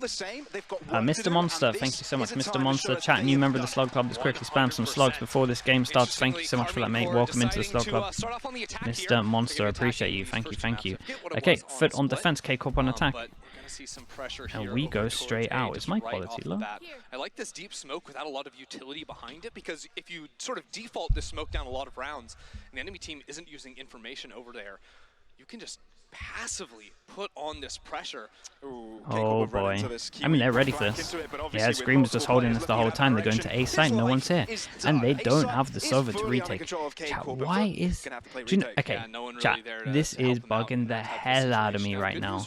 the same. They've got Mr. Monster, thank you so much. Mr. Monster, chat, new member of the Slug Club. Let's quickly spam some slugs before this game starts. Thank you so much for that, mate. Welcome into the Slug Club. Mr. Monster, appreciate you. Thank you, thank you. Okay, FUT on defense, K-Corp on attack. And we go straight out. Is my quality low? I like this deep smoke without a lot of utility behind it, because if you sort of default this smoke down a lot of rounds and the enemy team isn't using information over there, you can just passively put on this pressure. Ooh, oh boy. I mean, they're ready for this. Yeah, Scream's just holding this the whole time. They're going to A site, no one's here. And they don't have the Sova to retake. Chat, why is... Do you know, okay, chat, this is bugging the hell out of me right now.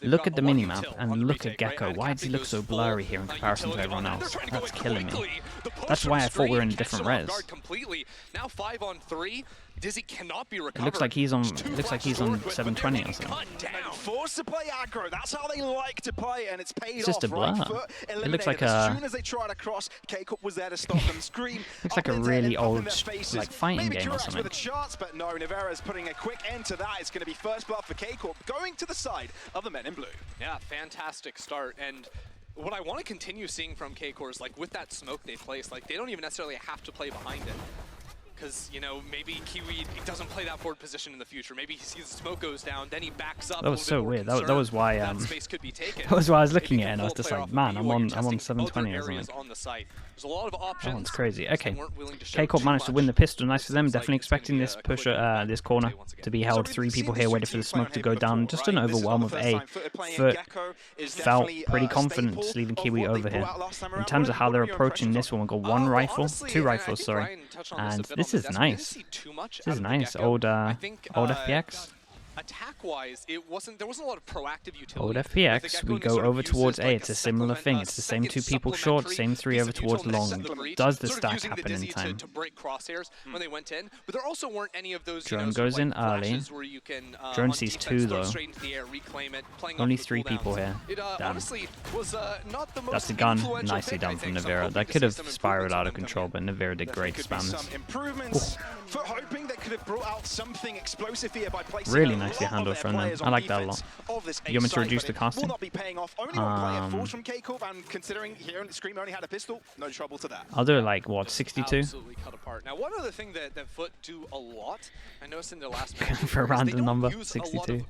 Look at the minimap and look at Gecko. Why does he look so blurry here in comparison to everyone else? That's killing me. That's why I thought we were in a different res. Now 5-on-3. Dizzy cannot be recovered. It looks like he's on 720 or something. Forced to play aggro. That's how they like to play, and it's paid it's just off, a blur. Right? It looks like as soon as they tried to cross, K-Cup was there to stop them. Scream. Looks like a really old like fighting maybe game or something. With a chance, but no, Nivera's putting a quick end to that. It's going to be first blood for K-Corp, going to the side of the men in blue. Yeah, fantastic start. And what I want to continue seeing from K-Corp is, like, with that smoke they place, like, they don't even necessarily have to play behind it. Because, you know, maybe Kiwi doesn't play that forward position in the future. Maybe he sees the smoke goes down, then he backs up. That was so weird. That was why that space could be taken. That was why I was looking at it, and I was just like, man, I'm on 720 or something. On the site. There's a lot of options. That one's crazy. Okay, K-Corp managed to win the pistol. Nice for them. Definitely expecting this push, this corner to be held. 3 people here waiting for the smoke to go down. Just an overwhelm of A. FUT felt pretty confident just leaving Kiwi over here. In terms of how they're approaching this one, we've got 1 rifle, 2 rifles, sorry. And this is nice. This is nice. Old FPX. Attack-wise, there wasn't a lot of proactive utility. Old FPX, we go over towards A. It's a similar thing. It's the same 2 people short, same 3 over towards long. Does the stack happen in time? To break crosshairs when they went in, but there also weren't any of those. Drone goes in early. Drone sees 2 though. Only 3 people here. Damn. That's a gun. Nicely done from Nivera. That could have spiraled out of control, but Nivera did great to spam this. Really nicely handled from them. I like that a lot. You want me to reduce the casting? I'll do it like, what, 62? Now, one other thing that FUT do a lot, I noticed in their last for a random number, 62.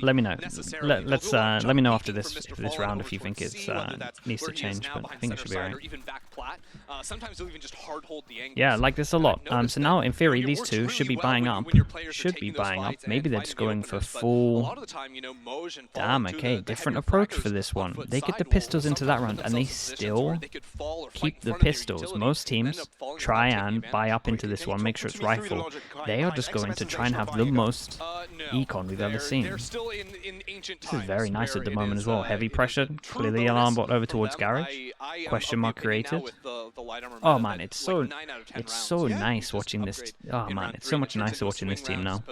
Let me know. Let me know after this round if you think it needs to change, but I think it should be alright. Yeah, I like this a lot. So now, in theory, these 2 should be buying up. Maybe they're just going for full... Damn, okay, different approach for this one. They get the pistols into that round, and they still keep the pistols. Most teams try and buy up into this one, make sure it's rifle. They are just going to try and have the most econ we've ever seen. This is very nice at the moment as well. Heavy pressure, clearly alarm bot over towards garage. Question mark created. Oh man, it's so nice watching this. Oh man, it's so much nicer watching this team now.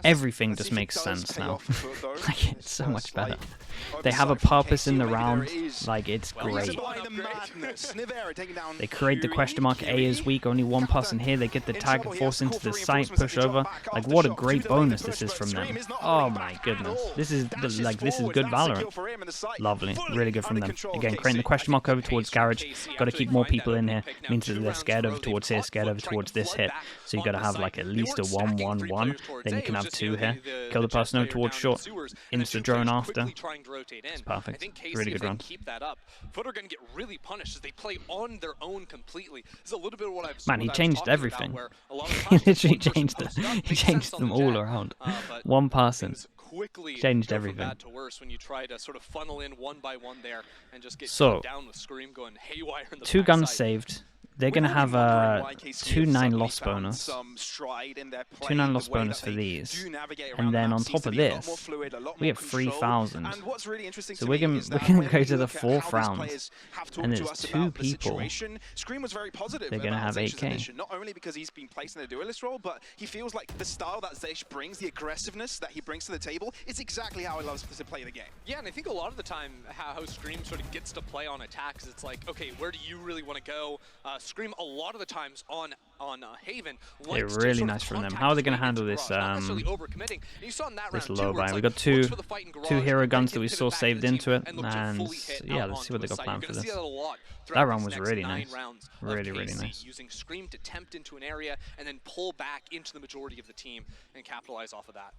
Everything just makes sense now. Like, it's so much better. They have a purpose in the round. Like, it's great. They create the question mark. A is weak. Only 1 person here. They get the tag, force into the site, push over. Like, what a great bonus this is from them. Oh my goodness. This is good Valorant. Lovely. Really good from them. Again, creating the question mark over towards garage. Got to keep more people in here. Means that they're scared over towards here, scared over towards this hit. So you got to have like at least a 1-1-1. Then you can have 2 here. Kill the person over towards short. Insta drone after. It's perfect. Really good run. Man, he changed everything. He literally changed it. He changed them all around. 1 person changed everything. So, 2 guns saved. They're going to have a 2-9 loss bonus. 2-9 loss bonus for these. And then on top of this, we have 3,000. So we're going to go to the 4th round. And there's 2 people. They're going to have 8k. Not only because he's been placed in a duelist role, but he feels like the style that Zesh brings, the aggressiveness that he brings to the table, is exactly how he loves to play the game. Yeah, and I think a lot of the time how Scream sort of gets to play on attacks, it's like, okay, where do you really want to go? Scream a lot of the times on Haven. They're really nice from them. How are they going to handle this this low buy? We got two hero guns that we saw saved into it, and yeah, let's see what they got planned for this. That round was really nice. Really nice. Using Scream to tempt into an area and then pull back into the majority of the team and capitalize off of that.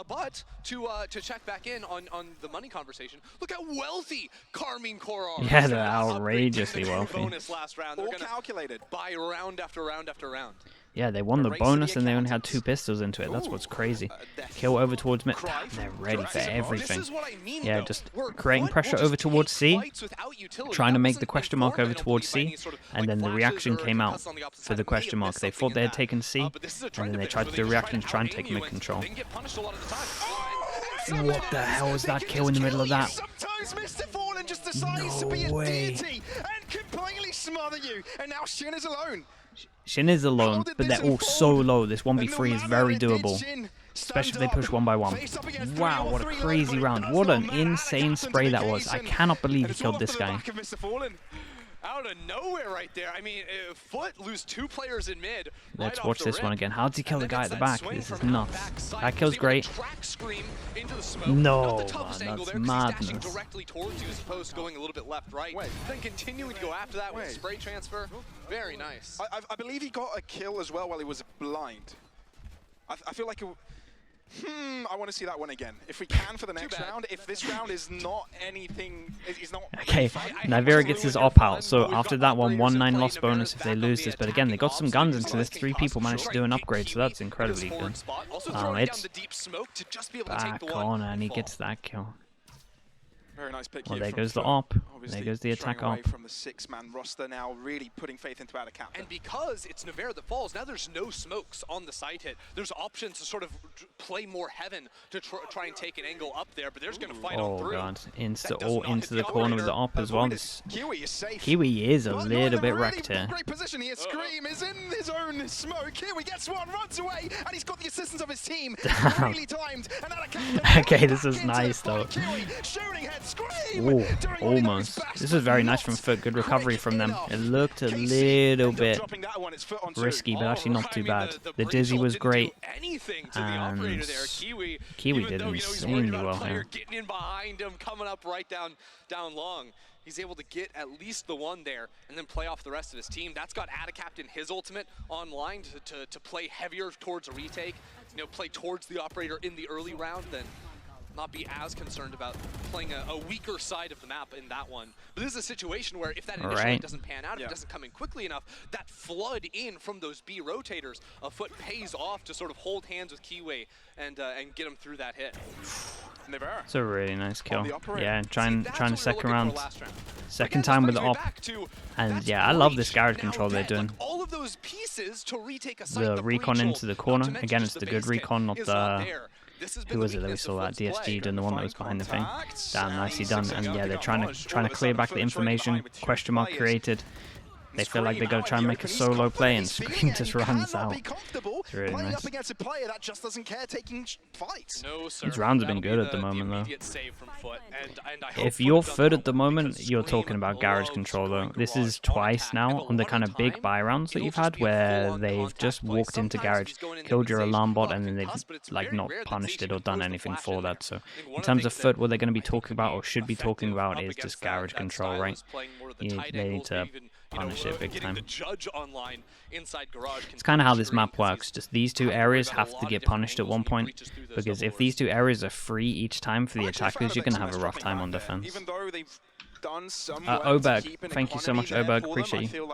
But to check back in on the money conversation, look how wealthy Carmine Corral is. Yeah, they're outrageously wealthy. Bonus last round. They're all calculated. Buy round after round after round. Yeah, they won the bonus and they only had 2 pistols into it. That's what's crazy. Kill over towards mid. They're ready for everything. Yeah, just creating pressure over towards C, trying to make the question mark over towards C, and then the reaction came out for the question mark. They thought they had taken C, and then they tried to do a reaction to try and take mid control. What the hell was that kill in the middle of that? No way. And completely smother you, and now Shin is alone. Shin is alone, but they're all so low. This 1v3 is very doable, especially if they push 1 by 1. Wow, what a crazy round. What an insane spray that was. I cannot believe he killed this guy. Out of nowhere right there. I mean, FUT lose 2 players in mid. Let's watch this one again. How did he kill the guy at the back? This is nuts. That kill's great. No, man, that's madness. Directly towards you as opposed to going a little bit left, right. Then continuing to go after that with spray transfer. Very nice. I believe he got a kill as well while he was blind. I feel like I want to see that one again. If we can for the next round, if this round is not anything, is not... Okay, Nivera gets his op out, so after that one, 1-9 loss bonus if they lose this. But again, they got some guns into this. 3 people managed to do an upgrade, so that's incredibly good. It's back on, and he gets that kill. Very nice pick. Well, there goes the op. There goes the attack op. From the 6-man roster now, really putting faith into our captain. And because it's Nivera that falls, now there's no smokes on the side hit. There's options to sort of play more heaven to try and take an angle up there, but there's going to fight on through. Oh god, into the corner with the op as well. Kiwi is a little bit wrecked here. Great position here. Scream is in his own smoke. Kiwi gets one, runs away, and he's got the assistance of his team. Really timed. Okay, this is nice though. Ooh, almost. This was very nice from FUT. Good recovery from them. It looked a little bit risky, but actually not too bad. The dizzy was great, and Kiwi did insanely well here. Getting in behind him, coming up right down long. He's able to get at least the one there and then play off the rest of his team. That's got Adacaptain his ultimate online to play heavier towards a retake. You know, play towards the operator in the early round, then not be as concerned about playing a weaker side of the map in that one. But this is a situation where if that initially doesn't pan out, if it doesn't come in quickly enough, that flood in from those B rotators of FUT pays off to sort of hold hands with Kiwi and get him through that hit. It's a really nice kill. Yeah, trying to second round. Second time with the op. And yeah, I love this garage control they're doing. All of those pieces to retake a the recon into the corner. Again, it's the good recon, not the... Who was it that we saw that? DSG doing the one that was behind the thing. Damn, nicely done. And yeah, they're trying to clear back the information. Question mark created. They feel like they're going to try and make a solo play, and Scream just runs out. It's really nice. These rounds have been good at the moment, though. If you're FUT at the moment, you're talking about garage control, though. This is twice now on the kind of big buy rounds that you've had, where they've just walked into garage, killed your alarm bot, and then they've like not punished it or done anything for that. So in terms of FUT, what they're going to be talking about or should be talking about is just garage control, right? They need to punish it big time. It's kind of how this map works. Just these 2 areas have to get punished at one point, because if these 2 areas are free each time for the attackers, you're going to have a rough time on defense. Oberg, thank you so much, Oberg. Appreciate you.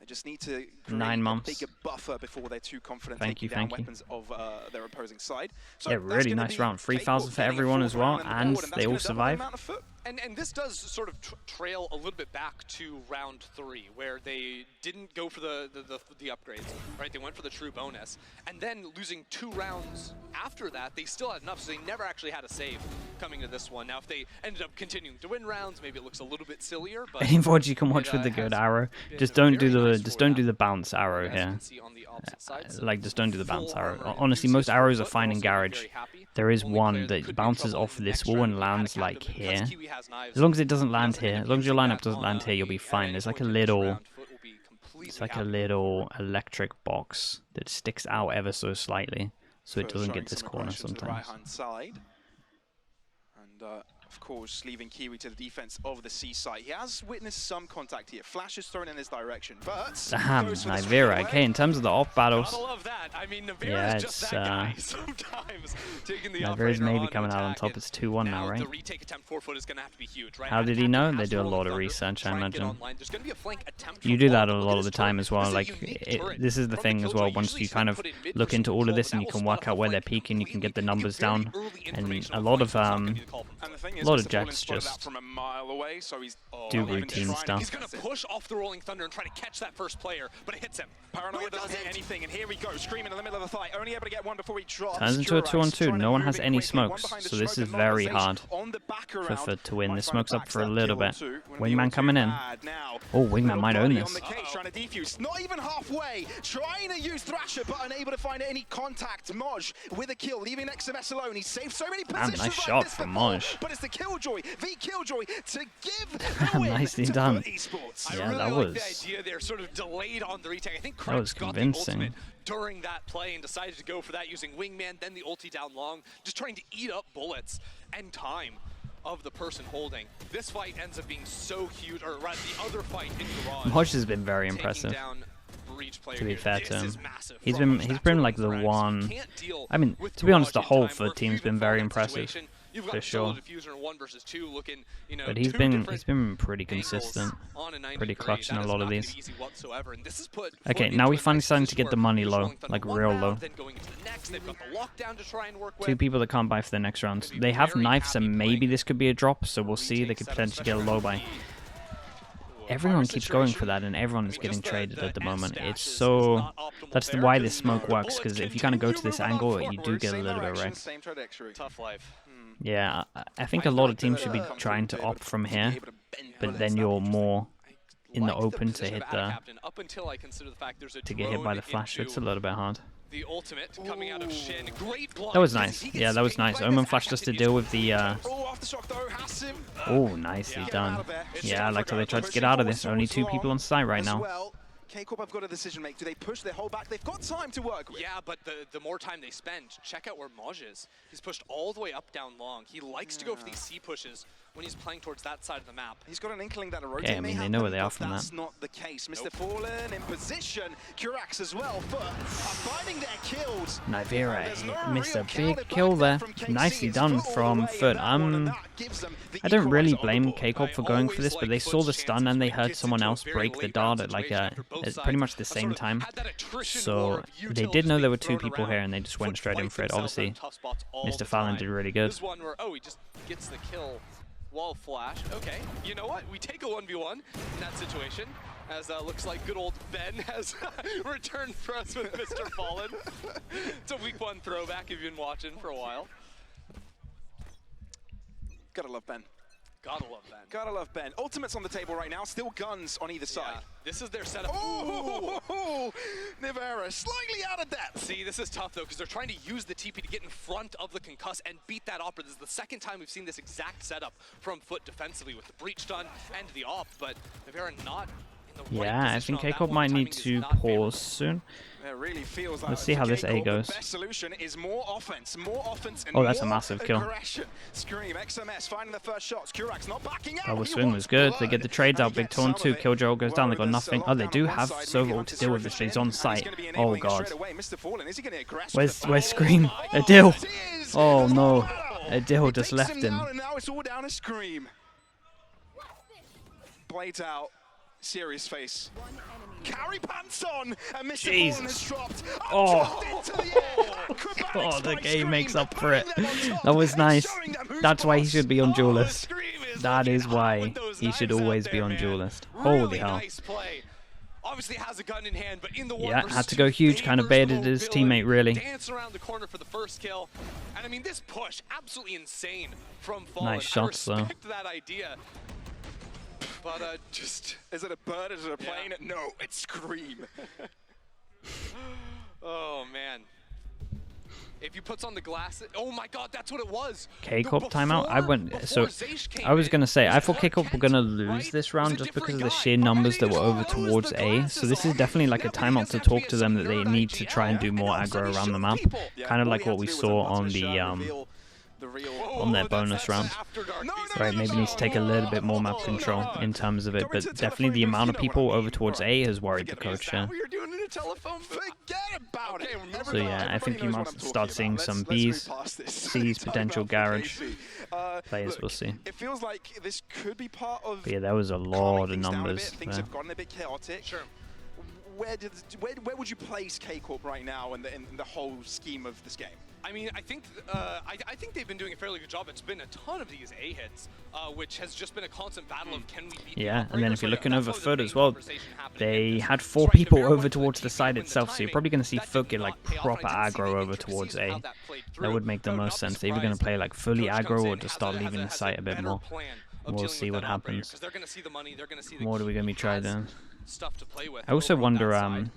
Just need to 9 months. Take a buffer before they're too confident thank you. Weapons of their opposing side. So yeah, really nice round. 3,000 for everyone as well, and they all survive. And this does sort of trail a little bit back to round 3, where they didn't go for the upgrades, right? They went for the true bonus, and then losing 2 rounds after that, they still had enough, so they never actually had a save coming to this one. Now, if they ended up continuing to win rounds, maybe it looks a little bit sillier. But Anyone you can watch with the good arrow, just don't do the bounce arrow here. Like, just don't do the bounce arrow. Honestly, most arrows are fine in garage. There is one that bounces off this wall and lands like here. As long as it doesn't land here, as long as your lineup doesn't land here, you'll be fine. There's like a little completely It's like a happy. little electric box that sticks out ever so slightly, so it First doesn't showing get this some corner aggression to the sometimes. right-hand side. And of course, leaving Kiwi to the defense of the C site. He has witnessed some contact here. Flash is thrown in his direction, but Damn, goes for the Nivera. straightaway. Okay, in terms of the off battles, Gotta love that. I mean, Nivera yeah, is just it's that guy sometimes. Taking the Nivera's operator maybe on coming out on attack, top. and It's 2-1 now, right? The retake attempt 4 foot is going to have to be huge, right? How did he Attacking know? They past do a Rolling lot of Thunder, research, I try and get imagine. online. There's going to be a flank attempt You from do that Vaughn, a but lot look of the at this time turret. as well. This is a Like, unique turret this is the from thing as Killjoy. well. Once Usually you someone kind of put in mid look for into some all of control, this but and that you will can split work up out the where they're flank peaking, you can get the completely. numbers Very down, early and information a on lot the of flank, so it's not gonna be the culprit. And the thing a is, lot of Mr. Fallen Jets spotted that just from a mile away, so he's do not even routine trying to stuff. He's going contest to it. push off the Rolling Thunder and try to catch that first player, but it hits him. Paranoia doesn't hit anything, and here we go, screaming in the middle of the fight. Only able to get one before he drops. Turns into a Kurax 2-on-2. trying No to one move has in any quickly, one smokes, behind the so this smoke is and very normalization hard on the back for around. FUT to win. Might The find smoke's the up for a backstab little kill or bit. two. Wouldn't Wingman be coming in. bad now. Oh, Wingman Little might own body this. on the case, trying to defuse. Not even halfway. Trying to use Thrasher, but unable to find any contact. Moj with a kill, leaving XMS alone. He saved so many Damn, positions nice like shot this from before, Moj. but it's the Killjoy, v Killjoy, to give the win Nicely to done. FUT Esports. Yeah, I really that like the was- idea they're sort of delayed on the retake. I think That was Craig's got the convincing. ultimate during that play and decided to go for that using Wingman, then the ulti down long, just trying to eat up bullets and time of the person holding. This fight ends up being so huge, or rather the other fight in Garage. Moj has been very taking impressive. down Breach player To be here. fair This to him, is massive he's from been Moj. he's That's been what like the Thrax one. can't deal I mean, with to be honest, Garage the in whole time, where FUT if you team's even been fall very in that impressive, situation, you've got for a solo sure. diffuser in 1 versus 2 looking, you know, But he's two been different pretty angles consistent. on a 90 pretty degree. clutch in That a is lot of not gonna these. be easy whatsoever, and this has put Okay, FUT now into we a finally nice starting to position get the where money there's low, Rolling Thunder like one real round, low. then going into the next, they've got the lockdown to try and work with. Two people that can't buy for the next round. Could be They have very knives, happy and maybe playing this could be a drop, so we'll see. They retake could setup, potentially get a especially low around buy. the Everyone fire keeps going for situation. that, and everyone is I mean, getting just traded at the S moment. dash It's is so... not optimal That's there, why 'cause this smoke the works, because if you kind of go to this angle, you do get a little bit wrecked. Same trajectory. tough life. Yeah, I think a lot of teams should be trying to opt from here, but then you're more in the Like open to position hit of the... captain up until I consider the fact there's a to get hit by the drone flash. It's a into little bit hard. the ultimate coming out of Shin. Great blind. That was 'cause nice. he gets Yeah, that was swinged nice. by Omen this flashed us to captain deal with the... Oh, aftershock though, has him. Oh, nicely Yeah. done. It's Yeah, I time like for how they Garage. tried to get out of this. Only 2 people on site right As now. well. K-Corp have got a decision to make. Do they push their whole back? They've got time to work with. Yeah, but the more time they spend, check out where Moj is. He's pushed all the way up, down, long. He likes to go for these C pushes when he's playing towards that side of the map. He's got an inkling that a rotate Yeah, I may mean, they happen, know where they are but from that's that. not the case. Mr. Fallen in position. Kurax as well, but finding their kills. Nivera There's no missed a real counter big back kill there. from KC. Nicely It's done FUT all from the way FUT. in that one, and that gives them the I don't really equalizer on the blame board. K-Corp for I going for always this, but like they saw the FUT's stun and they chances when it heard gets someone into a else very break the late dart round at like situation a after both at sides pretty much the have same sort of time. had that attrition war So of they utils did know there being were 2 thrown people around. here, and they just went FUT straight in fight for it. themselves out Obviously, of tough spots all Mr. the Fallon time. did really good. This one where, oh, he just gets the kill while flash. Okay, you know what? We take a 1v1 in that situation, as looks like good old Ben has returned for us with Mr. Fallen. It's a week 1 throwback if you've been watching for a while. Gotta love Ben. Gotta love Ben. Gotta love Ben. Ultimate's on the table right now. Still guns on either side. Yeah, this is their setup. Oh, Nivera slightly out of depth. See, this is tough though, because they're trying to use the TP to get in front of the concuss and beat that op. This is the second time we've seen this exact setup from FUT defensively with the breach stun and the op, but Nivera not in the right Yeah, I position think on that K-Corp one. might Timing need is to not pause favorable. soon. It really feels like Let's see how this A K-Corp, goes. The best solution is more offense and Oh, that's a more massive kill. aggression. Scream, XMS finding the first shots. Kurax not backing out. Oh, the He swing wants was good. They blood, get the trades and out. he Big gets some Torn of 2. it. Killjoy goes down. They got Well, nothing. there's a Oh, they lockdown do on one have side, moving Sova on ult to to deal with this, but he's on Surgeon, and site. gonna be Oh enabling god. straight away. Mr. Fallen, is he gonna aggress Where's with the Scream? Oh, Adil. it is. Oh There's no. one. Adil He just takes left him him. down, and now it's all down to Scream. Blades out. Serious face. Carry pants on, and Mr. Fallen has Jesus. dropped. Oh. Dropped into the air. Acrobatics Oh, the by game Scream, makes up for it. putting them on top That was and nice. showing them who's That's why he boss. should be on Oh, Duelist. Scream is That looking is hot why with those he should knives out always be there, on man. Duelist. Really Holy hell. nice play. Obviously has a gun in hand, but in the Yeah, 1 had versus to go 2 huge, kind of favors baited his mobility, teammate, really. Dance around the corner for the first kill. And I mean, this push, absolutely insane from Fallen. Nice shots, though. I respect that idea. But just... Is it a bird? Is it a Yeah. plane? No, it's Scream. Oh, man. If you puts on the glasses, oh my God, that's what it was. K-Corp timeout. I was gonna say I thought K-Corp were gonna lose this round just because of the sheer numbers that were over towards A. So this is definitely like a timeout to talk to them that they need to try and do more aggro around the map, kind of like what we saw on the on their bonus round. Right, maybe needs to take a little bit more map control in terms of it, but definitely the amount of people over towards A has worried the coach. So yeah, I think you might start seeing some Bs, Cs, potential garage players. We'll see. It feels like this could be part of. But yeah, there was a lot of numbers. Things have gotten a bit chaotic. Sure. Where would you place K-Corp right now in the whole scheme of this game? I mean, I think they've been doing a fairly good job. It's been a ton of these A hits, which has just been a constant battle of can we beat the Yeah, and then if you're looking That's over always a FUT big as well, conversation happening. they had It's 4 trying to people figure out over what towards the the TP side win the itself, so you're timing. probably going to see That FUT did get like not pay off, proper and I didn't see aggro the over intricacies towards of A. how that played That through. would make the No, most not sense. They're either going to surprised. play like fully Coach aggro comes or in, just has start a leaving the has site a bit better more. plan We'll of dealing see with what that operator, happens. 'cause they're going to see the money, they're going to see the What are we going to be trying has to... stuff to play with. I also over on that wonder, side.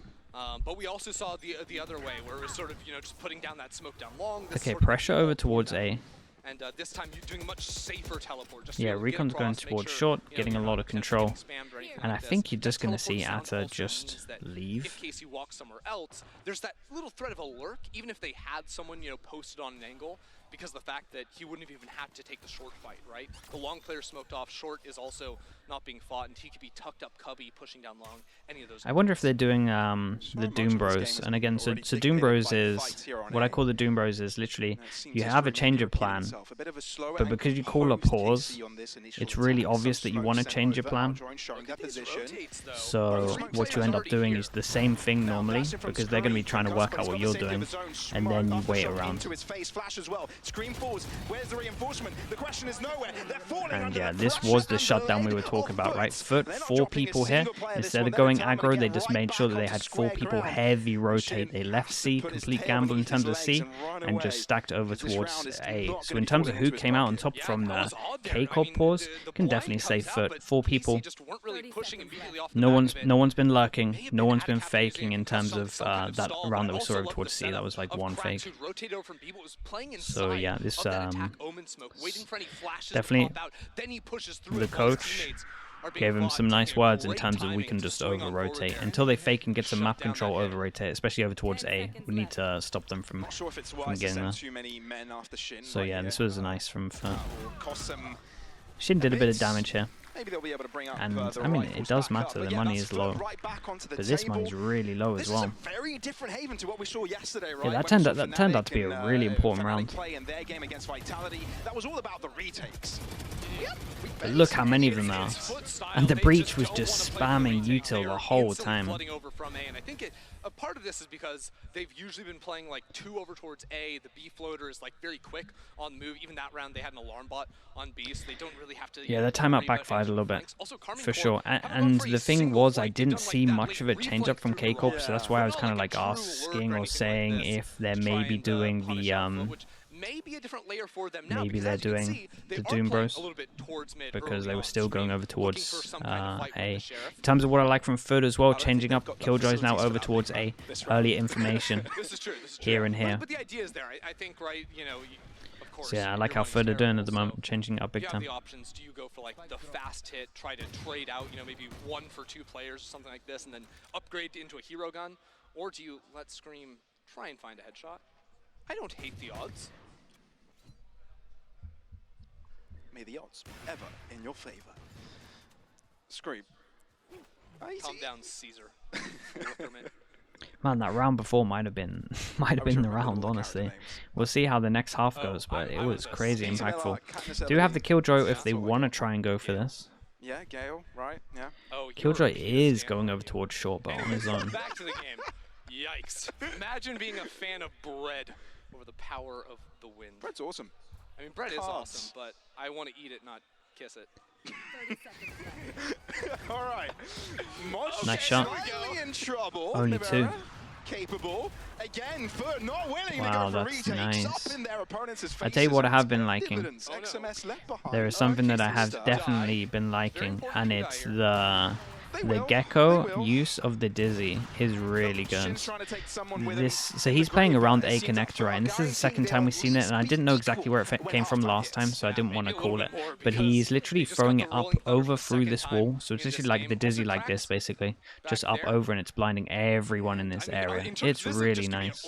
But we also saw the other way, where it was sort of, you know, just putting down that smoke down long. okay, pressure over towards A. And this time you're doing a much safer teleport. Just Yeah, to get Recon's going across, make towards sure, short, you know, getting a you're lot not of potentially control. getting spammed or anything And I like think this. you're just That going to see teleport sound Atta also just means that leave. If Casey walks somewhere else, there's that little threat of a lurk, even if they had someone, you know, posted on an angle, because of the fact that he wouldn't have even had to take the short fight, right? The long player smoked off, short is also not being fought, and he could be tucked up cubby, pushing down long, any of those. I wonder if they're doing the Doom Bros. And again, so Doom Bros is, what I call the Doom Bros is literally, you have a change of plan, but because you call a pause, it's really obvious that you want to change your plan. So what you end up doing is the same thing normally, because they're going to be trying to work out what you're doing, and then you wait around. And yeah, this was the shutdown we were talking about, right? FUT, 4 people here. Instead of going aggro, they just made sure that they had 4 people heavy rotate. They left C, complete gamble in terms of C, and just stacked over towards A. So in terms of who came out on top from the K-Corp pause, you can definitely say FUT. 4 people. No one's been lurking. No one's been faking in terms of that round that we saw over towards C. That was like 1 fake. So yeah, this definitely the coach gave him some nice words in terms of we can just over-rotate. Until they fake and get some map control over-rotate, especially over towards A. We need to stop them from getting there. So yeah, this was nice from FUT. Shin did a bit of damage here. And I mean, it does matter, the money is low. But this money's really low as well. Yeah, that turned out to be a really important round. But look how many of them are. And the breach was just spamming util the whole time. And I think a part of this is because they've usually been playing like 2 over towards A. The B floater is like very quick on the move. Even that round they had an alarm bot on B, so they don't really have to. Yeah, that timeout backfired a little bit, for sure. And the thing was, I didn't see much of it change up from K-Corp, so that's why I was kind of like asking or saying if they're maybe doing the maybe a different layer for them now, maybe they're doing the Doom Bros, because they were still going over towards A. In terms of what I like from FUT as well, changing up, Killjoy's now over towards A. Earlier information here and here. But the idea is there. I think, right, you know, of course. So yeah, I like how FUT are doing at the moment, changing up big time. You have the options. Do you go for like the fast hit, try to trade out, you know, maybe 1 for 2 players or something like this, and then upgrade into a hero gun? Or do you let Scream try and find a headshot? I don't hate the odds. May the odds ever in your favor. Scream. Calm down, Caesar. Man, that round before might have been the round, honestly. We'll see how the next half goes, but it was crazy impactful. Do have the Killjoy if they want to try and go for this. Yeah, Gale, right? Yeah. Killjoy is going over towards short, but on his own. Back to the game. Yikes. Imagine being a fan of bread over the power of the wind. Bread's awesome. I mean, bread is awesome, but I want to eat it, not kiss it. 30 seconds left. All right. Nice shot. In trouble. Only 2. Capable. Again, FUT not willing wow, to go for that's retakes. nice. Up in their opponents' I tell you what I have been liking. XMS left behind. There is something that I have definitely been liking, and it's the the Gecko use of the Dizzy is really good. So he's playing around A connector, right? And this is the second time we've seen it, and I didn't know exactly where it came from last time, so I didn't want to call it. But he's literally throwing it up over through this wall, so it's literally like the Dizzy like this, basically. Just up over, and it's blinding everyone in this area. It's really nice.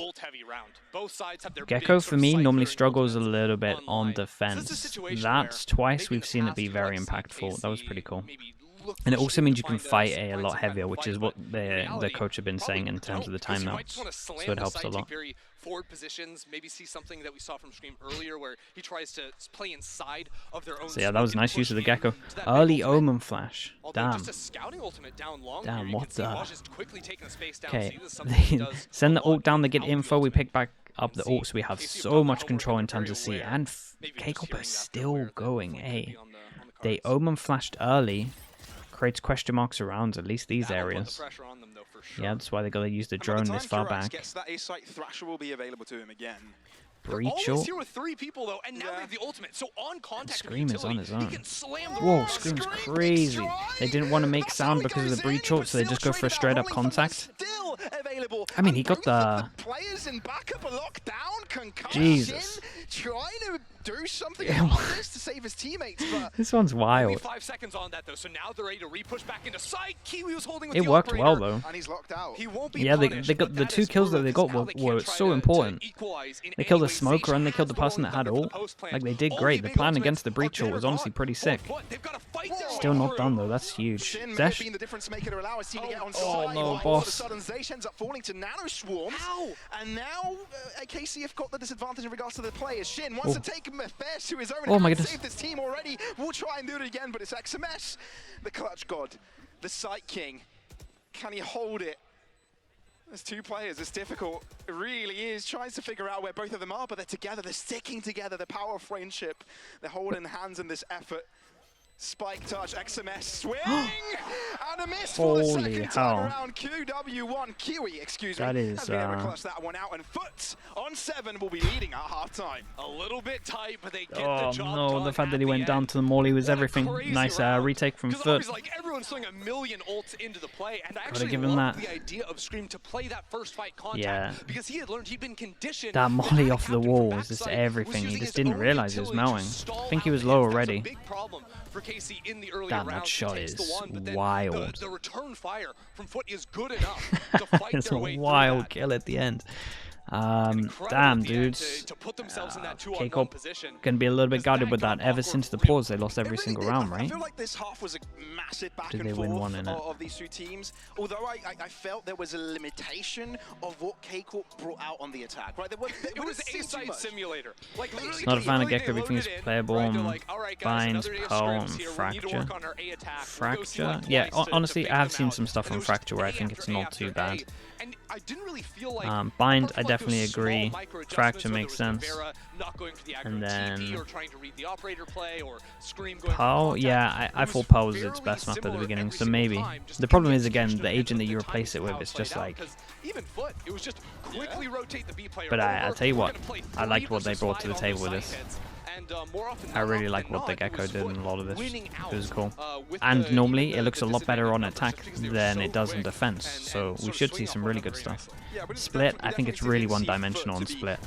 Gecko, for me, normally struggles a little bit on defense. That's twice we've seen it be very impactful. That was pretty cool. And it also means you can fight A lot heavier, which is what the coach have been saying in terms of the timeouts. So it helps a lot. Forward positions, maybe see something that we saw from Scream earlier where he tries to play inside of their own. So yeah, that was nice use of the Gecko. Early Omen Flash. Damn. Damn, what the... Okay, they send the ult down, they get info, we pick back up the ult, so we have so much control in terms of C. And K-Corp is still going A. They Omen flashed early. Creates question marks around at least these areas. Yeah, that's why they gotta use the drone this far back. Breach ult. Scream is on his own. Whoa, Scream's crazy. They didn't want to make sound because of the breach ult, so they just go for a straight up contact. I mean, he got the... Jesus. Trying to do something about this to save his teammates, but this one's wild. 5 seconds on that though, so now they're ready to re-push back into sight. Kiwi was holding with it the worked operator, well though. And he's locked out. He won't be yeah, punished, they got the 2 kills that they got were so important. They killed the smoker and they killed the person that had ult. Like they did great. The plan against the breach ult was honestly pretty sick. Still not done though. That's huge. Zesh. Oh no, boss. Sudden Zesh ends up falling to Nano Swarms. And now KC have got the disadvantage in regards to the players. Shin wants to take affairs to his own. Oh my goodness. Save this team already. We'll try and do it again, but it's XMS, the clutch god, the Sight King. Can he hold it? There's 2 players. It's difficult. It really is. Tries to figure out where both of them are, but they're together. They're sticking together. The power of friendship. They're holding hands in this effort. Spike touch, XMS swing, and a miss for the second time around. QW1, Kiwi, excuse me. That is, has been able to clutch that one out, and FUT on 7 will be leading at halftime. A little bit tight, but they get the job no, done. The fact that he went down to the molly was everything. Nice retake from FUT. Like everyone's throwing a million ults into the play, and I actually give him love that. the idea of Scream to play that first fight contact because he had learned he'd been conditioned. That molly off the wall was just everything. He just didn't realize it was mowing. I think he was low already. Big problem for KC in the early Damn, that shot is wild. The return fire from FUT is good enough to fight it's their a way wild kill at the end. Damn, dudes. K-Corp can be a little bit guarded with that. Ever since the pause, they lost every single round, right? I feel like this half was a massive back Did and they win one forth in it? of these 2 teams. Although I felt there was a limitation of what K-Corp brought out on the attack. Right? It was A-side simulator. Like, Not a fan of Gecko. Everything is playable. Binds, Pearl, and Fracture. Fracture? Yeah, honestly, I have seen some stuff on Fracture where I think it's not too bad. And I didn't really feel like Bind, I definitely agree. Fracture makes sense. And then Pearl, yeah, I thought Pearl was its best map at the beginning, so maybe. The problem is, again, the agent that you replace it with, it's just like... But I tell you what, I liked what they brought to the table with this. I really like what the Gecko did in a lot of this. It was cool. And normally, it looks a lot better on attack than it does in defense, so we should see some really good stuff. Split, I think it's really one-dimensional on Split.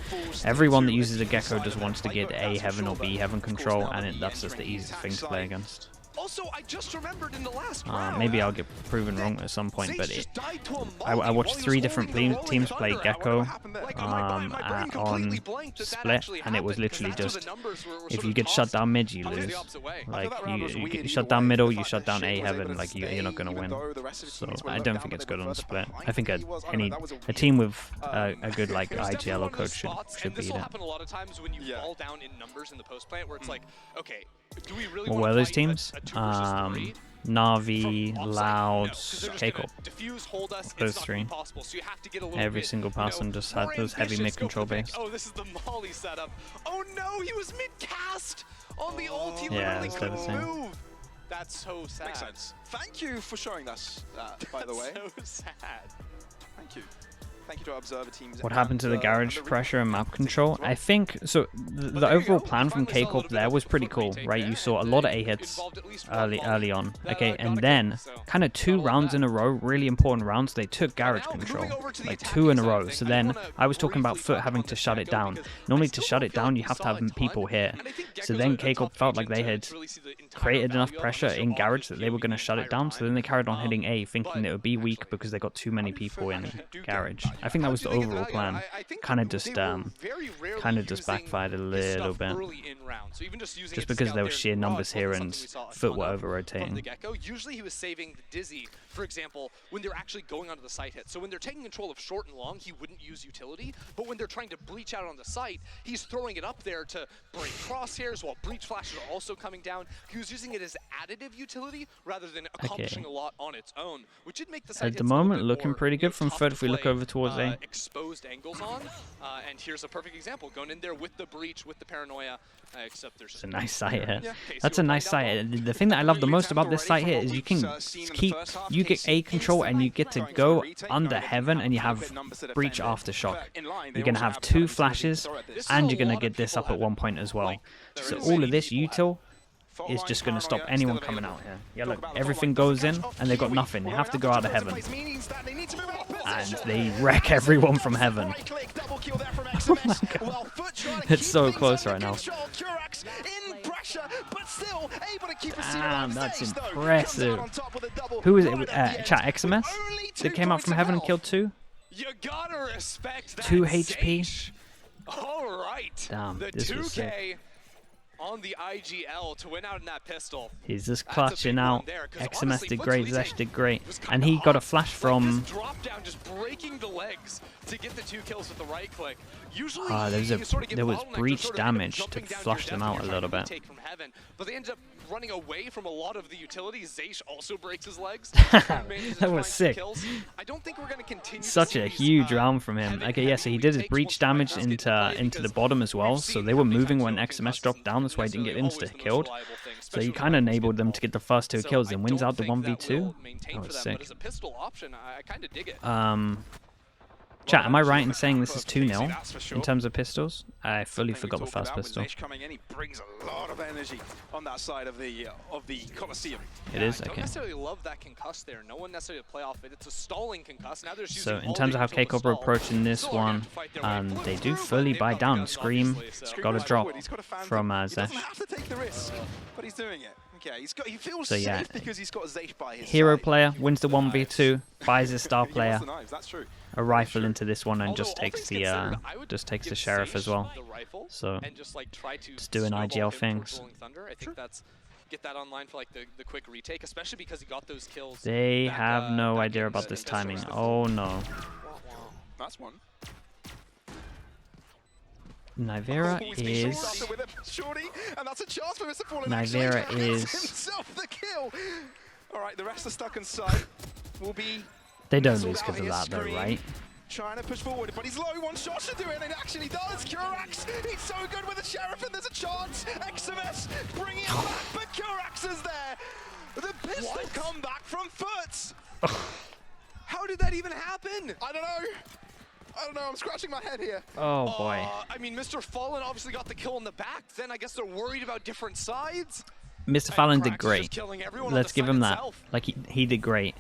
Everyone that uses a Gecko just wants to get A heaven or B heaven control, and that's just the easiest thing to play against. Also, I just remembered in the last round, maybe I'll get proven wrong at some point, but I watched 3 different teams play Gecko on Split, and it was literally just, if you get shut down mid, you lose. Like, you get shut down middle, you shut down A heaven, like, you're not going to win. So I don't think it's good on Split. I think a team with a good, like, IGL or coach should beat it. A lot of times when you fall down in numbers in the post plant, where it's like, okay, do we really what were those teams? Navi, Loud, K-Corp. Those 3. Every single person just had those heavy mid-control base. Oh, this is the molly setup. Oh no, he was mid-cast on the ult. He literally couldn't move. That's so sad. Makes sense. Thank you for showing us that, by the way. So sad. Thank you. Thank you to our observer teams. What happened to the garage pressure and map control? I think, so the overall plan from K-Corp there was pretty cool, right? You saw a lot of A-hits early on, okay, and then kind of 2 rounds in a row, really important rounds, they took garage control, like 2 in a row. So then I was talking about FUT having to shut it down. Normally to shut it down, you have to have people here. So then K-Corp felt like they had created enough pressure in garage that they were going to shut it down. So then they carried on hitting A, thinking it would be weak because they got too many people in garage. I think that was the overall plan. Kind of just backfired a little bit. Just because there were sheer numbers here and FUT were over-rotating. Usually he was saving the Dizzy, for example, when they're actually going onto the site hit. So when they're taking control of short and long, he wouldn't use utility. But when they're trying to breach out on the site, he's throwing it up there to break crosshairs while breach flashes are also coming down. He was using it as additive utility rather than accomplishing a lot on its own, which did make the site at the moment looking pretty good from FUT if we look over towards A. Exposed angles on, and here's a perfect example, going in there with the breach, with the paranoia, except there's it's a nice site hit. That's a nice site hit. The thing that I love the most about this site hit is you can you get A control and you get to go under heaven and you have breach aftershock. You're going to have 2 flashes and you're going to get this up at 1 point as well. So all of this util is just going to stop anyone coming out here. Yeah, look, everything goes in and they've got nothing. They have to go out of heaven. And they wreck everyone from heaven. Oh my god. It's so close right now. Damn, that's impressive. Who is it? Chat XMS? That came out from heaven and killed 2? You gotta respect that 2 HP? Alright. Damn, the this was sick. On the IGL to win out in that pistol. He's just clutching out. XMS did great, Zesh did great. And he got a flash from... drop down, just breaking the legs to get the 2 kills with the right click. Usually there was breach damage to flush them out a little bit. But they ended up running away from a lot of the utilities. Zash also breaks his legs. That was sick. I don't think we're going to continue. Such a huge round from him. Okay, yeah, so he did his breach damage into the bottom as well. So they were moving when XMS dropped down. That's why he didn't get insta-killed. So he kind of enabled them to get the first 2 kills and wins out the 1v2. That was sick. Chat, am I right in saying this is 2-0 in terms of pistols? I fully forgot the first pistol. Coming in, he brings a lot of energy on that side of the Colosseum. It is? I don't Okay. necessarily love that concuss there. No one necessarily play off it. It's a stalling concuss. Now there's So in terms of how K-Corp are approaching this one, they do fully buy down. Scream got a drop from Zesh. He doesn't have to take the risk, but he's doing it. Okay, he feels So yeah, safe because he's got Zesh by his hero side. player wins the 1v2, buys his star player That's true. a rifle into this one and just takes the sheriff as well. So just doing IGL things. I think that's get that online for like the quick retake, especially because he got those kills. They have no idea about this timing. Oh no. That's one. Nivera is himself the kill. All right, the rest are stuck inside. Will be. They don't lose because of that though, right? Trying to push forward, but he's low. 1 shot should do it, and it actually does. Kurax, he's so good with the sheriff, and there's a chance. XMS bringing it back, but Kurax is there. The pistol comeback from FUT. How did that even happen? I don't know. I'm scratching my head here. Oh boy. I mean, Mr. Fallen obviously got the kill in the back. Then I guess they're worried about different sides. Mr. Fallon did great. Let's give him that. Like he did great.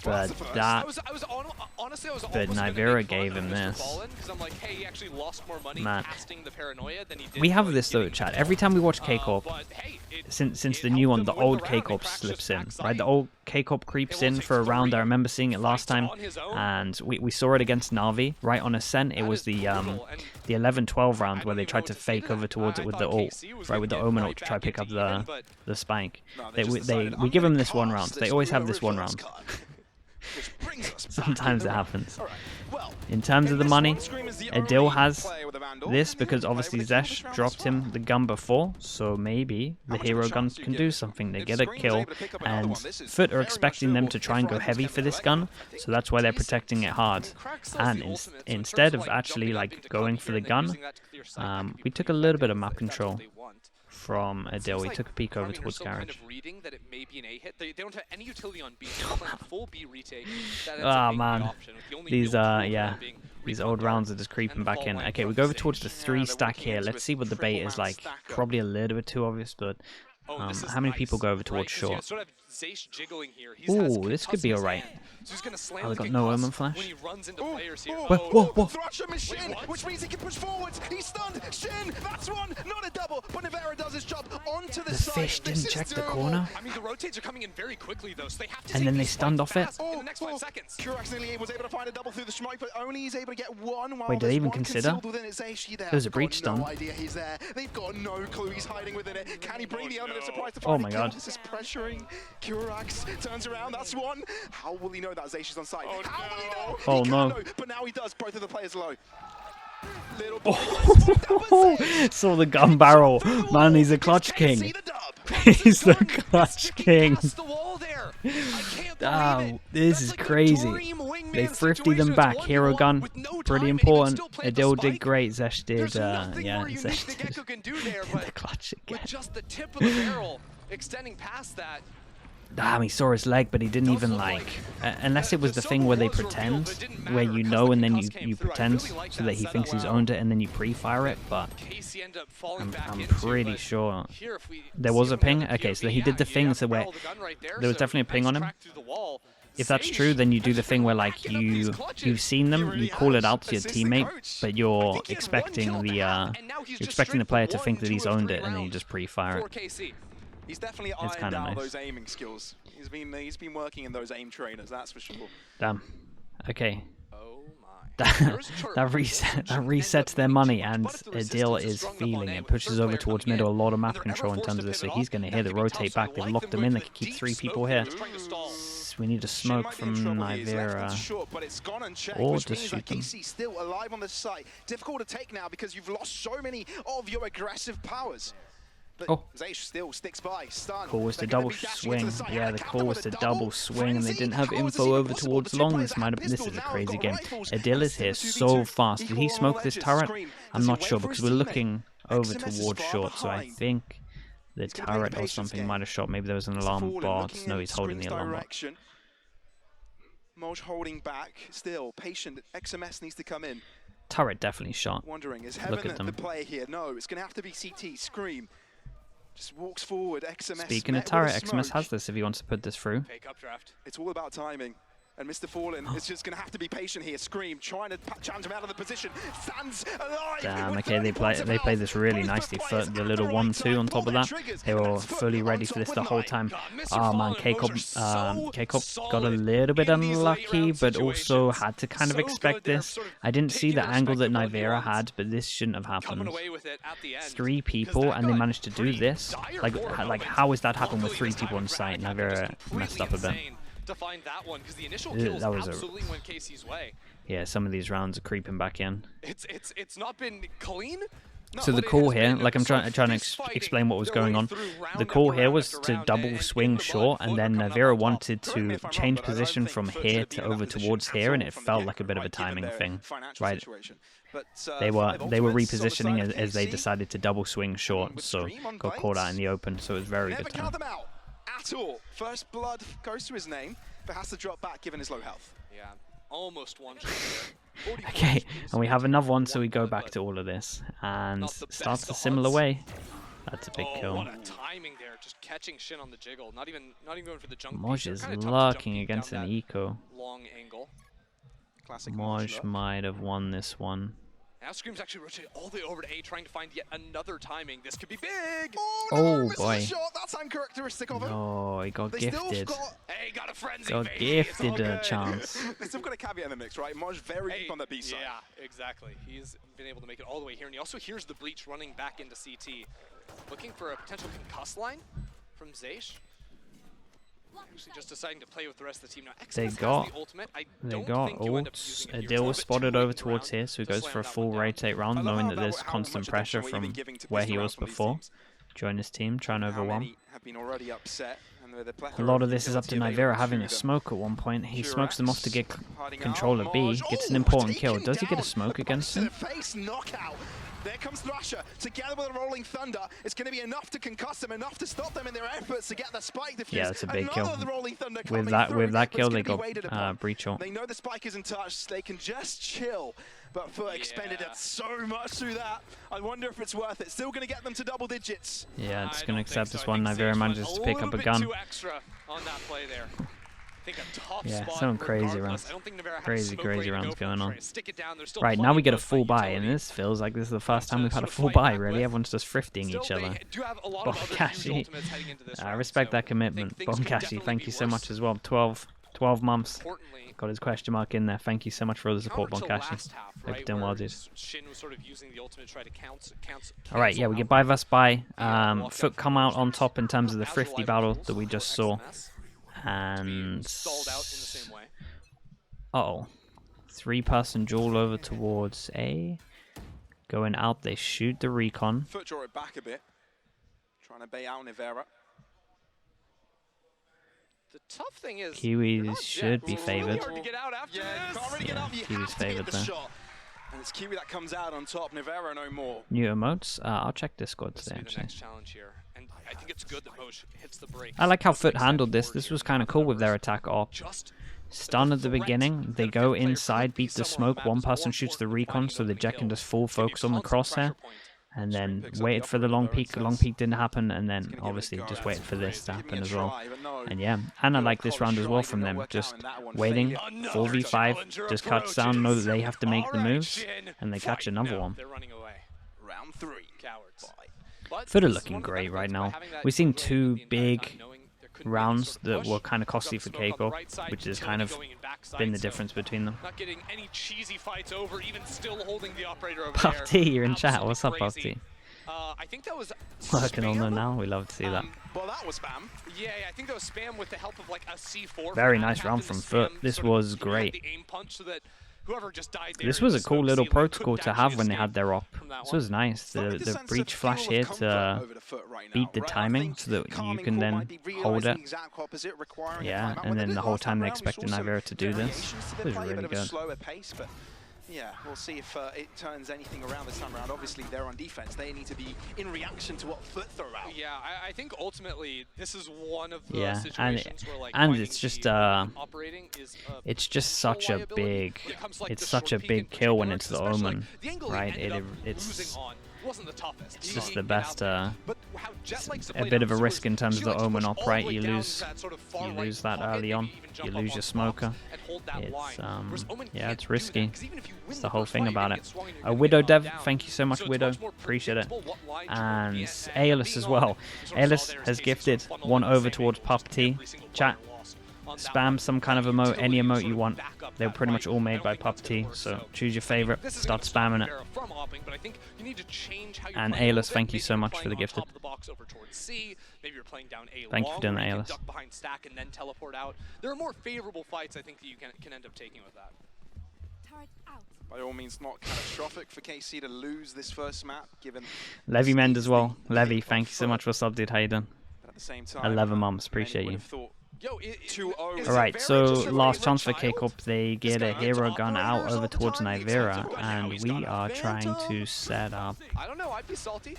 But that, but Nivera gave him this. Man, we have this though, chat. Every time we watch K-Corp, since the new one, the old K-Corp slips in, right? The old K-Corp creeps in for a round. I remember seeing it last time, and we saw it against Na'Vi right on Ascent. It was the 11-12 round where they tried to fake over towards it with the ult, right, with the Omen ult to try to pick up the spike. We give them this 1 round. They always have this 1 round. Sometimes it happens. In terms of the money, Adil has this because obviously Zesh dropped him the gun before, so maybe the hero gun can do something. They get a kill, and FUT are expecting them to try and go heavy for this gun, so that's why they're protecting it hard. And instead of actually like going for the gun, we took a little bit of map control from Adil. He took a peek over towards Kind Garage. of reading that it may be an A hit. They don't have any utility on B. They're playing a full B retake. That ends up Ah, being the man. option, with the only These, real tool yeah. being These recon old dart rounds are just creeping and back fall in. line Okay, from we go over Sage. towards the 3 stack here. into Let's see what the bait is like. stacker. Probably a little bit too obvious, but This is how many nice, people go over right? towards 'Cause you short? sort of have Zeish jiggling here. He Ooh, has this could be concuss in his alright. hand. So he's gonna slam Oh, they the got no concuss Omen Flash? when he runs into players here. Whoa, whoa. Thrasher machine, what? which means he can push forwards. He's stunned. Shin, that's one. Not a double, but Navera does his job onto the The side. fish This didn't is check the doable. corner. I mean, the rotates are coming in very quickly, though, so they have to And take then they these stunned spikes off it. fast in the next 5 seconds. Kurax nearly was able to find a double through the smoke, but only he's able to get one. While Wait, did they there's even one consider? concealed within it. Zeish, there. There's a Got breach stun. No idea he's there. They've got no clue he's hiding within it. Can he bring the element of surprise to Oh find my a kill? god. This is pressuring. Kurax turns around. That's one. How will he know that Zeish is on site? How will he know? Oh, He no. can't know, but now he does. Both of the players low. Little Saw the gun barrel. Man, he's a clutch king. He's the clutch king. Oh, this is crazy. They thrifty them back. Hero gun, pretty important. Adil did great. Zesh did, yeah, Zesh did the clutch again. With just the tip of the barrel extending past that. Damn, he saw his leg, but he didn't even like. Unless it was the thing where they pretend, where you know and then you pretend so that he thinks he's owned it and then you pre-fire it. But I'm pretty sure there was a ping. Okay, so he did the thing so where there was definitely a ping on him. If that's true, then you do the thing where like you've seen them, you call it out to your teammate, but you're expecting the player to think that he's owned it, and then you just pre-fire it. He's definitely It's ironed out nice. those aiming skills. He's been working in those aim trainers, that's for sure. Damn. Okay. Oh my. That resets their money, and Adil is feeling it. Pushes over towards middle, a lot of map control in terms of this, so he's going to hear the rotate back. They've locked them in. They can keep 3 people here. We need a smoke from Nivera, or just shoot them. Still alive on the site. Difficult to take now because you've lost so many of your aggressive powers. Oh, Zeish still sticks by. Stun. call was the double swing. Yeah, the call was the double swing, and they didn't have info over towards long. This is a crazy game. Adil is here so fast. Did he smoke this turret? I'm not sure because we're looking over towards short, so I think the turret or something might have shot. Maybe there was an alarm bot. No, he's holding the alarm bot. Moj holding back, still patient. XMS needs to come in. Turret definitely shot. Wondering, is Look Heaven at them. the player here? No, it's going to have to be CT. Scream. Just walks forward. XMS. Speaking of turret, XMS has this if he wants to put this through. Fake updraft. It's all about timing. And Mr. Fallen is just going to have to be patient here. Scream, trying to challenge him out of the position. Stands alive. Damn, okay, they play this really nicely. FUT, the little 1-2 on top of that. They were fully ready for this the whole time. Oh man, K-Cop got a little bit unlucky, but also had to kind of expect this. I didn't see the angle that Nivera had, but this shouldn't have happened. 3 people, and they managed to do this. Like how is that happen with 3 people on site? Nivera messed up a bit. To find that one, because the initial kill absolutely went Casey's way. Yeah, some of these rounds are creeping back in. It's not been clean. So the call here, like I'm trying to explain what was going on. The call here was to double swing short, and then Nivera wanted to change position from here to over towards here, and it felt like a bit of a timing thing, right? They were repositioning as they decided to double swing short, so got caught out in the open. So it was very good time. At all. First blood goes to his name, but has to drop back given his low health. Yeah, almost one shot there. Okay, and we have another one, so we go back to all of this and starts a similar way. That's a big kill. What a timing there, just catching Shin on the jiggle, not even going for the jump. Moj is lurking against an eco. Long angle. Classic Moj might have won this one. Now Scream's actually rotated all the way over to A, trying to find yet another timing. This could be big! Oh boy. That's uncharacteristic of him. Oh, he got gifted. Hey, got a frenzy, Got gifted a chance. They still got a caveat in the mix, right? Moj very deep on the B side. Yeah, exactly. He's been able to make it all the way here, and he also hears the Bleach running back into CT. Looking for a potential concuss line from Zeish. Actually just deciding to play with the rest of the team now. They got ults. Adil was spotted over towards here, so he goes for a full rotate round, knowing that there's constant pressure from where he was before. Join his team, trying over one. A lot of this is up to Nivera having a smoke at one point. He smokes them off to get control of B, gets an important kill. Does he get a smoke against him? There comes Thrasher, together with a Rolling Thunder. It's going to be enough to concuss them, enough to stop them in their efforts to get the spike defused. Yeah, that's a big kill. With that kill, they got breach ult. They know the spike isn't touched, they can just chill. But FUT expended it so much through that. I wonder if it's worth it. Still going to get them to double digits. Yeah, it's going to accept this one. Nivera manages to pick up a gun. Extra on that play there. I think a tough spot some crazy regardless. rounds. Crazy rounds going on. Down. Right, now we get a full buy, and this feels like this is the first time we've had a full buy, really. Everyone's just thrifting each other. Bonkashi, I respect that commitment. Bonkashi, thank you so much as well. 12 months. Got his question mark in there. Thank you so much for all the support, Bonkashi. Hope you're doing well, dude. Alright, yeah, we get buy vs buy. FUT come out on top in terms of the thrifty battle that we just saw. And uh-oh, 3-person duel over towards A. Going out, they shoot the recon. FUT draw it back a bit, trying to bait out Nivera. The tough thing is, Kiwis should be favored. Kiwis favored there. And it's Kiwi that comes out on top. Nivera no more. New emotes. I'll check Discord today. Actually. I think it's good that Moj hits the brakes. I like how FUT handled this. This was kind of cool with their attack op. Stun at the beginning. They go inside, beat the smoke. One person shoots the recon, so the Jet can just full focus on the crosshair. And then waited for the long peek. The long peek didn't happen, and then obviously just waited for this to happen as well. And yeah, and I like this round as well from them. Just waiting, 4v5, just cuts down, know that they have to make the moves, and they catch another one. Round 3. FUT are looking great right now. We've seen 2 big rounds that were kind of costly for Keiko, which has kind of been the difference between them. Not getting any cheesy fights over, even still holding the operator over Puff T, you're in chat. What's up, Puff T? I think that was working on them now. We love to see that. Well, that was spam. Yeah, I think that was spam with the help of like a C4. Very nice round from FUT. This was great. This was a cool little protocol to have when they had their op. This was nice. The breach flash here to beat the timing so that you can then hold it. Yeah, and then the whole time they expected Nivera to do this. It was really good. Yeah, we'll see if it turns anything around this time around. Obviously, they're on defense. They need to be in reaction to what FUT throw out. Yeah, I think ultimately this is one of the situations where like and it's just it's just such a big kill when it's the Omen, right? It's just the best. It's a bit of a risk in terms of the Omen op, right? You lose that early on. You lose your smoker. It's yeah, it's risky. It's the whole thing about it. Widow Dev, thank you so much, Widow. Appreciate it. And Aeolus as well. Aeolus has gifted one over towards Puff T. Chat. Spam some kind of emote, any emote you want. They were pretty much all made by Pup T, so choose your favorite, start spamming it. And Aeolus, thank you so much for the gifted. Thank you for doing that, Aeolus. There are more favorable fights I think that you can end up taking with that. By all means, not catastrophic for KC to lose this first map, given... Levy Mend as well. Levy, thank you so much for sub, dude. How you doing? At the same time, 11 months, appreciate you. Alright, Alright, so last chance for K-Corp. They get a hero gun out over towards Nivera, and we are trying to set up... I don't know, I'd be salty.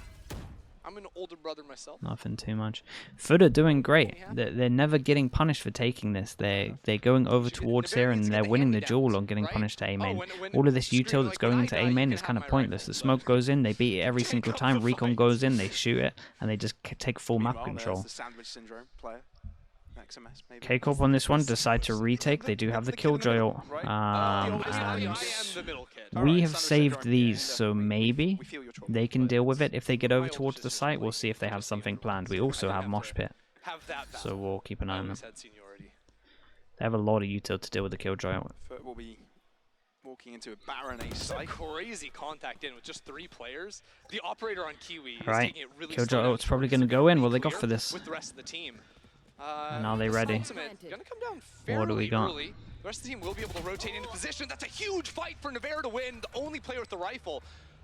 I'm an older brother myself. Nothing too much. FUT are doing great. They're never getting punished for taking this. They're going over towards here and they're winning the duel on getting punished to A main. All of this util that's going into A main is kind of pointless. The smoke goes in, they beat it every single time. Recon goes in, they shoot it, and they just take full map control. K-Corp on this one decide to retake. They do have the Killjoy ult. And we have saved these, so maybe they can deal with it if they get over towards the site. We'll see if they have something planned. We also have Mosh Pit, so we'll keep an eye on them. They have a lot of util to deal with the Killjoy ult. We'll be walking into a Baron A site. Crazy contact in with just 3 players. The operator on Kiwi is right, taking it really Killjoy ult's probably going to go in. Will they go for this? With the rest of the team. And are they ready? Gonna come down What do we got? early. The rest of the team will be able to rotate into position. That's a huge fight for Nivera to win. The only player with the rifle.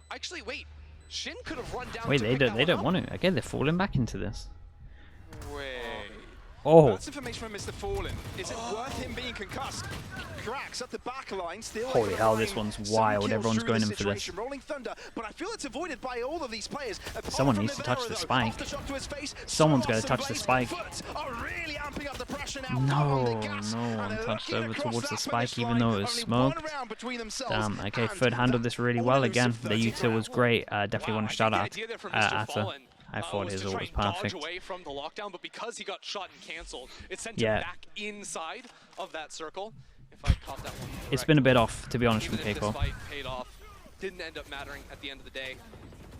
Actually, wait. Shin could have run down. Wait, they don't want to. Again, they're falling back into this. Wait. Oh, That's information from Mr. Fallen. Is it worth him being concussed? Cracks up the back line, still holy able to hell, remain this one's some wild. kills Everyone's through going the in for this. situation. Rolling Thunder, but I feel it's avoided by all of these players. Apart Someone from needs to touch Navarro, the though. spike. Aftershock to his face, Someone's so got to touch the awesome spike. Blades are really amping up the pressure now. No, On the gas, no and one they're touched looking over across towards the that spike, finish even though it line. was Only one smoked. round between themselves, Damn, okay, and FUT handled this really well again. The elusive util was great. Definitely want to shout out Ata. I thought was his to ult try was and dodge perfect. away from the lockdown, but because he got shot and canceled, it sent Yeah. him back inside of that circle. If I caught that one It's been a bit off, to be honest, Even from if this Keiko. fight paid off, didn't end up mattering at the end of the day.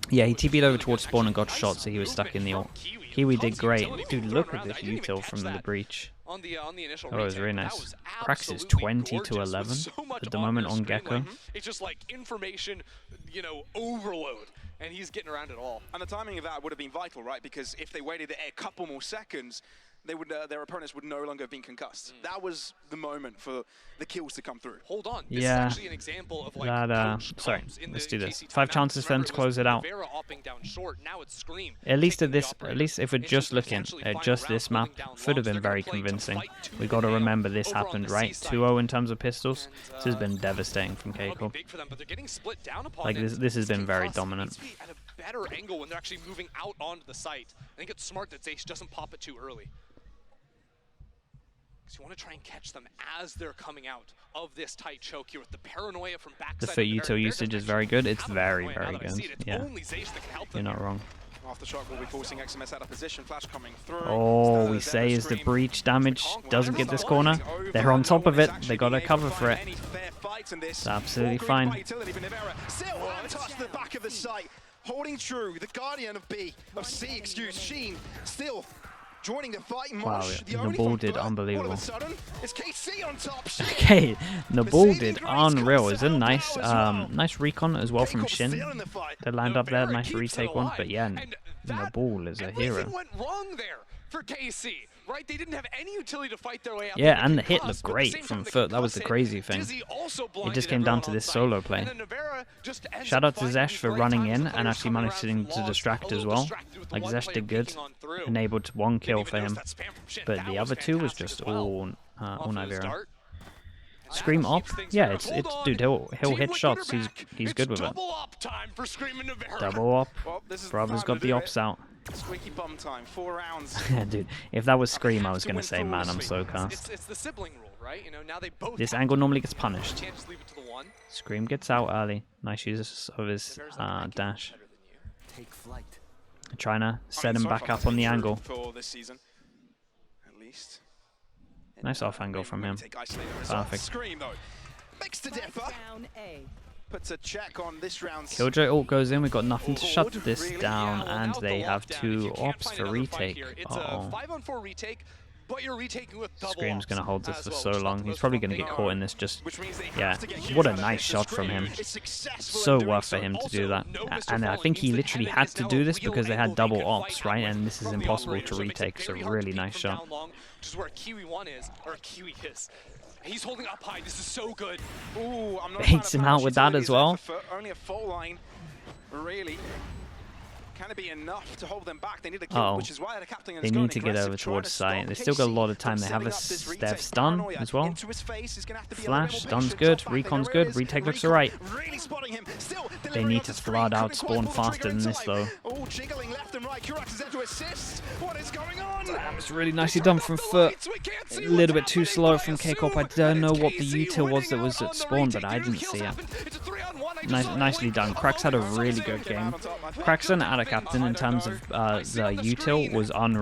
Yeah, he TP'd over towards spawn and got shot, so he was stuck in the ult. Kiwi did great. Dude, look at this util from the breach. On the initial That was retake, really that nice. was Cracks is absolutely 20 to gorgeous with 11 so much at the moment your on screen, Gecko. like, it's just like information, you know, overload, and he's getting around it all. And the timing of that would have been vital, right? Because if they waited a couple more seconds, they would their opponents would no longer have been concussed. That was the moment for the kills to come through. Hold on, this Yeah. is actually an example of like That, coach sorry, comms in let's the do this. KC 5 timeout. chances for them to Remember, close it out. Rivera opting down short, now it's Scream At least taking at the this, operator at least if we're into just looking potentially at final just round, this map, holding down should have longs. been They're very gonna play to convincing. fight tooth We and got to nail remember this over on happened, the right? C side. 2-0 in terms of pistols. And, This has been devastating from that'll be Keiko. big for them, but they're getting split down upon Like, it. this has been very Concussed dominant. needs to be at a better angle when they're actually moving out onto the site. I think it's smart that Zace doesn't pop it too early. Because you want to try and catch them as they're coming out of this tight choke here with the paranoia from backside. The of FUT Navarro. util They're usage just is very good. It's having very, paranoia very now that I see good. it. It's Yeah, only Zace that can help you're them not here. wrong. Aftershock will be forcing XMS out of position. Flash coming through. Oh, Still we a say Zeno as the Scream. breach damage doesn't get this corner. Over. They're on top No of one is it. They actually got to being able cover to for it. find any fair fights in this. It's absolutely All green fine. by utility, but Navarro still untouched the back of the site. Holding true, the guardian of B, of C, excuse, Sheen, still joining the fight. Wow, Mosh, the the only ball from did FUT. All unbelievable. of a sudden, it's KC on top. Sheen. Okay, the ball did Saving grace unreal. comes It's a out nice, now as well. nice recon as well from Keiko Shin. still in the fight. They lined up there, Navarro nice keeps it retake one. alive, But yeah, and the that- ball is a everything hero. went wrong there for KC, right? They didn't have any utility to fight their way out. Yeah, They and were the hit concussed, looked but at the great same from time, the FUT. That was concuss the hit, crazy thing. Dizzy also It blinded just came down everyone to on this site. solo play. And then Navarro just ends Shout up out to finding Zesh these for great running times in with and players actually coming managing around to from distract logs, a as little well. distracted with the Like one Zesh player did good, peeking on through. enabled 1 Didn't kill even for him. notice that spam from Shin. But That the was other 2 was fantastic just as well. all Off of the Navarro. start. And Scream that up, keeps things yeah, fair. it's Hold on. dude, he'll Team hit Liquid shots. are He's back. good with it. Double up time for Scream and Navarro. Double up. Well, this is Bravo's time got to the do ops it. out. Squeaky bum time, 4 rounds. Dude, if that was Scream, I was to gonna win say, man, I'm flawlessly. so cast. It's the sibling rule, right? You know, now they both This have angle to normally win. gets punished. Chances leave it to the one. Scream gets out early. Nice use of his Navarro's like, I can dash. do better than you. Take flight. Trying to I mean, set him so back far up on the that's angle. true for this season, at least. Nice off angle from him. Take isolated results. Perfect. Scream though, makes to differ. Down A. Puts a check on this round's. Killjoy ult goes in. We've got nothing to shut Forward, this really? down, Yeah, well, and now with they the have lockdown, if 2 you can't ops find for another fight retake. here, it's a Uh-oh. 5-on-4 retake, but you're retaking with double Scream's ops gonna hold this as for well, so which is not long. the He's most probably fun gonna thing get on caught in this. Just Which means they have yeah, to get what a huge nice out of shot from him. Scream is successful So in doing worth for so. him to Also, do that. no Mr. And I Fallen think he means that literally Heaven had is to now do a this real because they had angle they double can ops, fight right? outward And this is from the impossible operator, to so it makes it retake. So very hard to really beat nice from shot. down long, which is where Kiwi 1 is, or Kiwi is. He's holding up high. This is so good. Ooh, I'm not a Baits fan him of out with that utilities as well. there for FUT. Only a full line, really. Can it be enough to hold them back? They need a kill, Uh-oh. which is why the captain is They going need to get aggressive, over trying towards to site. stop They still got a KC lot of time. from They have a setting up this they retake. have stun Paranoia as well. into his face. He's gonna have to be a Flash, little stun's patient. good. Top back, Recon's there it good. is. Retake looks Recon alright. really spotting him. Still They delivering need onto to screen. flood out Couldn't spawn quite pull the faster trigger in than this, time. though. Oh, jiggling left and right. Kurax is there to assist. What is going on? It's really nicely done from FUT. A little bit too slow from K-Corp. I don't know what the util was that was at spawn, but I didn't see it. Nicely done. Cracks had a really good game. Cracks and out of captain in terms of the util was unreal.